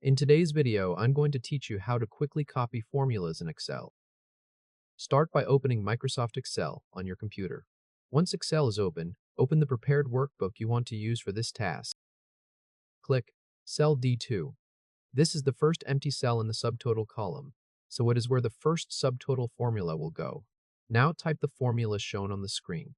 In today's video, I'm going to teach you how to quickly copy formulas in Excel. Start by opening Microsoft Excel on your computer. Once Excel is open, open the prepared workbook you want to use for this task. Click Cell D2. This is the first empty cell in the subtotal column, so it is where the first subtotal formula will go. Now type the formula shown on the screen.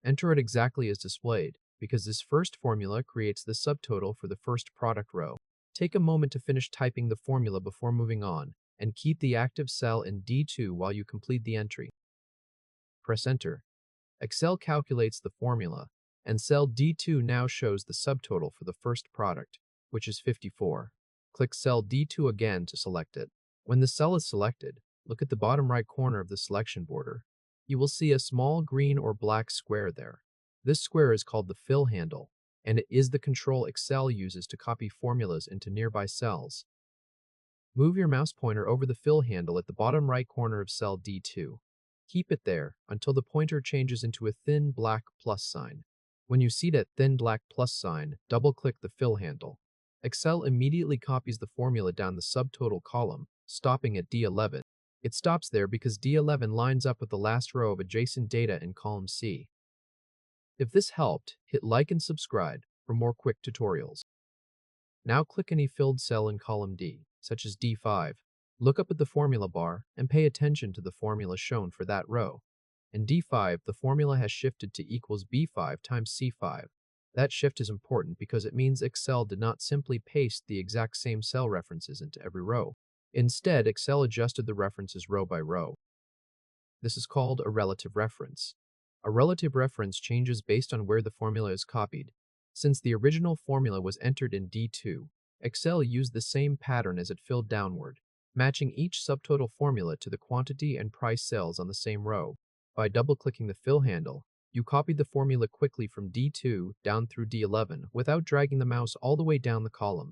Enter it exactly as displayed, because this first formula creates the subtotal for the first product row. Take a moment to finish typing the formula before moving on, and keep the active cell in D2 while you complete the entry. Press Enter. Excel calculates the formula, and cell D2 now shows the subtotal for the first product, which is 54. Click cell D2 again to select it. When the cell is selected, look at the bottom right corner of the selection border. You will see a small green or black square there. This square is called the fill handle, and it is the control Excel uses to copy formulas into nearby cells. Move your mouse pointer over the fill handle at the bottom right corner of cell D2. Keep it there until the pointer changes into a thin black plus sign. When you see that thin black plus sign, double-click the fill handle. Excel immediately copies the formula down the subtotal column, stopping at D11. It stops there because D11 lines up with the last row of adjacent data in column C. If this helped, hit like and subscribe for more quick tutorials. Now click any filled cell in column D, such as D5. Look up at the formula bar and pay attention to the formula shown for that row. In D5, the formula has shifted to equals B5 times C5. That shift is important because it means Excel did not simply paste the exact same cell references into every row. Instead, Excel adjusted the references row by row. This is called a relative reference. A relative reference changes based on where the formula is copied. Since the original formula was entered in D2, Excel used the same pattern as it filled downward, matching each subtotal formula to the quantity and price cells on the same row. By double-clicking the fill handle, you copied the formula quickly from D2 down through D11 without dragging the mouse all the way down the column.